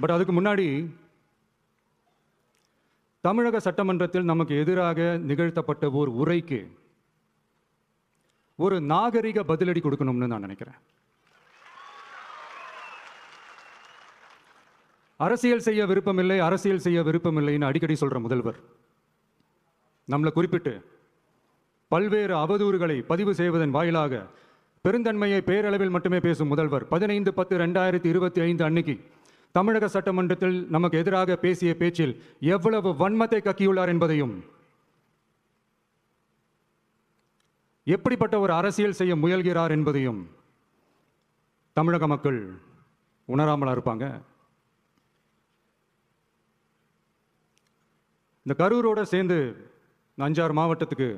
But அதுக்கு முன்னாடி தமிழக சட்டமன்றத்தில் நமக்கு எதிராக நிகழ்த்தப்பட்ட ஒரு உரைக்கு ஒரு நாகரிக பதிலடி கொடுக்கணும்னு நான் நினைக்கிறேன். அரசியல் செய்ய விருப்பமில்லை, அரசியல் செய்ய விருப்பமில்லைன்னு அடிக்கடி சொல்ற முதல்வர் நம்மளை குறிப்பிட்டு பல்வேறு அவதூறுகளை பதிவு செய்வதன் வாயிலாக பெருந்தன்மையை பேரளவில் மட்டுமே பேசும் முதல்வர் 15/10/2025 அன்னைக்கு தமிழக சட்டமன்றத்தில் நமக்கு எதிராக பேசிய பேச்சில் எவ்வளவு வன்மத்தை கக்கியுள்ளார் என்பதையும், எப்படிப்பட்ட ஒரு அரசியல் செய்ய முயல்கிறார் என்பதையும் தமிழக மக்கள் உணராமலா இருப்பாங்க? இந்த கரூரோட சேர்ந்து 5-6 மாவட்டத்துக்கு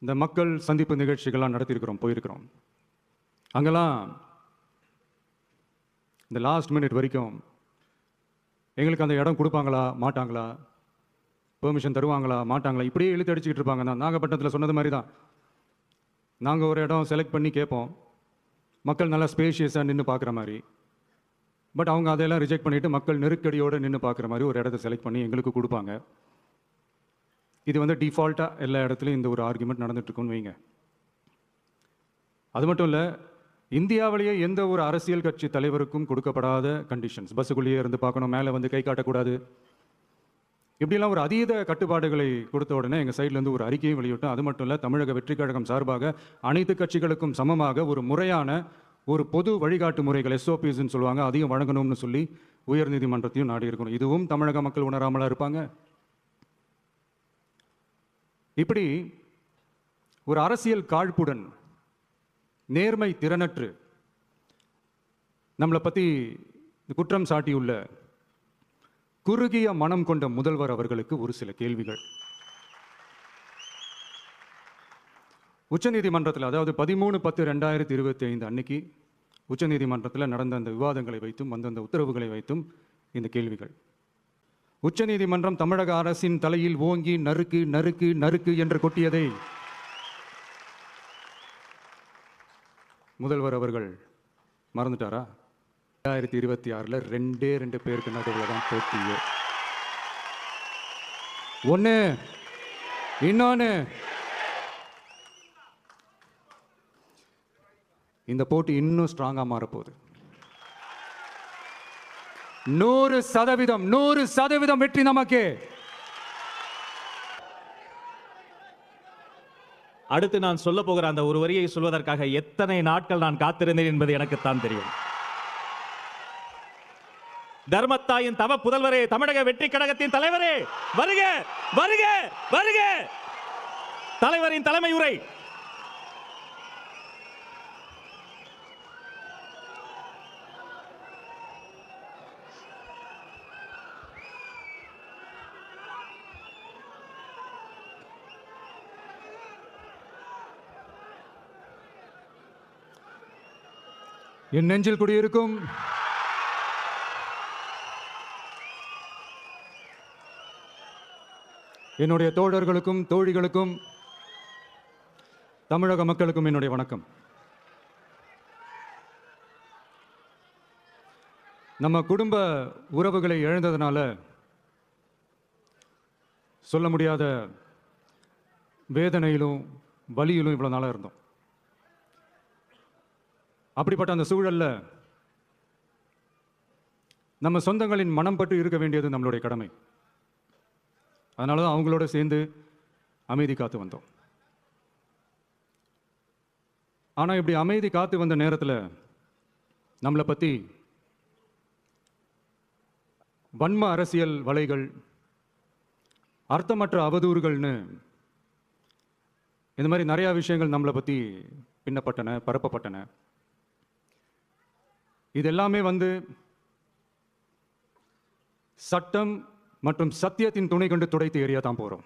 இந்த மக்கள் சந்திப்பு நிகழ்ச்சிகள்லாம் நடத்தியிருக்கிறோம், போயிருக்கிறோம். அங்கெல்லாம் இந்த லாஸ்ட் மினிட் வரைக்கும் எங்களுக்கு அந்த இடம் கொடுப்பாங்களா மாட்டாங்களா, பெர்மிஷன் தருவாங்களா மாட்டாங்களா, இப்படியே இழுத்து அடிச்சுக்கிட்டு இருப்பாங்க. நான் நாகப்பட்டினத்தில் சொன்னது மாதிரி தான், நாங்கள் ஒரு இடம் செலக்ட் பண்ணி கேட்போம், மக்கள் நல்லா ஸ்பேஷியஸாக நின்று பார்க்குற மாதிரி. பட் அவங்க அதையெல்லாம் ரிஜெக்ட் பண்ணிவிட்டு மக்கள் நெருக்கடியோடு நின்று பார்க்குற மாதிரி ஒரு இடத்த செலக்ட் பண்ணி எங்களுக்கு கொடுப்பாங்க. இது வந்து டிஃபால்ட்டாக எல்லா இடத்துலையும் இந்த ஒரு ஆர்குமெண்ட் நடந்துட்டுருக்குன்னு வைங்க. அது மட்டும் இல்லை, இந்தியாவிலேயே எந்த ஒரு அரசியல் கட்சி தலைவருக்கும் கொடுக்கப்படாத கண்டிஷன்ஸ். பஸ்ஸுக்குள்ளேயே இருந்து பார்க்கணும், மேலே வந்து கை காட்டக்கூடாது, இப்படிலாம் ஒரு அதீத கட்டுப்பாடுகளை கொடுத்த உடனே எங்கள் சைட்லேருந்து ஒரு அறிக்கையும் வெளியிட்டோம். அது மட்டும் இல்லை, தமிழக வெற்றிக் கழகம் சார்பாக அனைத்து கட்சிகளுக்கும் சமமாக ஒரு முறையான ஒரு பொது வழிகாட்டு முறைகள் SOPஸ்ன்னு சொல்லுவாங்க, அதையும் வழங்கணும்னு சொல்லி உயர்நீதிமன்றத்தையும் நாடி இருக்கணும். இதுவும் தமிழக மக்கள் உணராமலா இருப்பாங்க? இப்படி ஒரு அரசியல் காழ்ப்புடன், நேர்மை திறனற்று நம்மளை பற்றி குற்றம் சாட்டியுள்ள குறுகிய மனம் கொண்ட முதல்வர் அவர்களுக்கு ஒரு சில கேள்விகள். உச்சநீதிமன்றத்தில், அதாவது 13/10/2025 அன்னைக்கு உச்சநீதிமன்றத்தில் நடந்த அந்த விவாதங்களை வைத்தும் அந்தந்த உத்தரவுகளை வைத்தும் இந்த கேள்விகள். உச்சநீதிமன்றம் தமிழக அரசின் தலையில் ஓங்கி நறுக்கு நறுக்கு நறுக்கு என்று கொட்டியதை முதல்வர் அவர்கள் மறந்துட்டாரா? 2026 2 பேருக்கு நடுவில் தான் போட்டியே. ஒன்று, இன்னொன்று, இந்த போட்டி இன்னும் ஸ்ட்ராங்கா மாறப்போகுது. 100% வெற்றி நமக்கு. அடுத்து நான் சொல்ல போகிற அந்த ஒரு வரியை சொல்வதற்காக எத்தனை நாட்கள் நான் காத்திருந்தேன் என்பது எனக்குத்தான் தெரியும். தர்மத்தாயின் தவ புதல்வரே, தமிழக வெற்றி கழகத்தின் தலைவரே, வருக வருக வருக. தலைவரின் தலைமை உரை. என் நெஞ்சில் குடியிருக்கும் என்னுடைய தோழர்களுக்கும் தோழிகளுக்கும் தமிழக மக்களுக்கும் என்னுடைய வணக்கம். நம்ம குடும்ப உறவுகளை இழந்ததுனால சொல்ல முடியாத வேதனையிலும் வலியிலும் இவ்வளவு நாளா இருந்தோம். அப்படிப்பட்ட அந்த சூழல்ல நம்ம சொந்தங்களின் மனம் பட்டு இருக்க வேண்டியது நம்மளுடைய கடமை. அதனால தான் அவங்களோட சேர்ந்து அமைதி காத்து வந்தோம். ஆனா இப்படி அமைதி காத்து வந்த நேரத்தில் நம்மளை பத்தி வன்ம அரசியல் வலைகள், அர்த்தமற்ற அவதூறுகள்னு இந்த மாதிரி நிறைய விஷயங்கள் நம்மளை பத்தி பின்னப்பட்டன, பரப்பப்பட்டன. இது எல்லாமே வந்து சட்டம் மற்றும் சத்தியத்தின் துணை கொண்டு துடைத்து எறிய தான் போறோம்.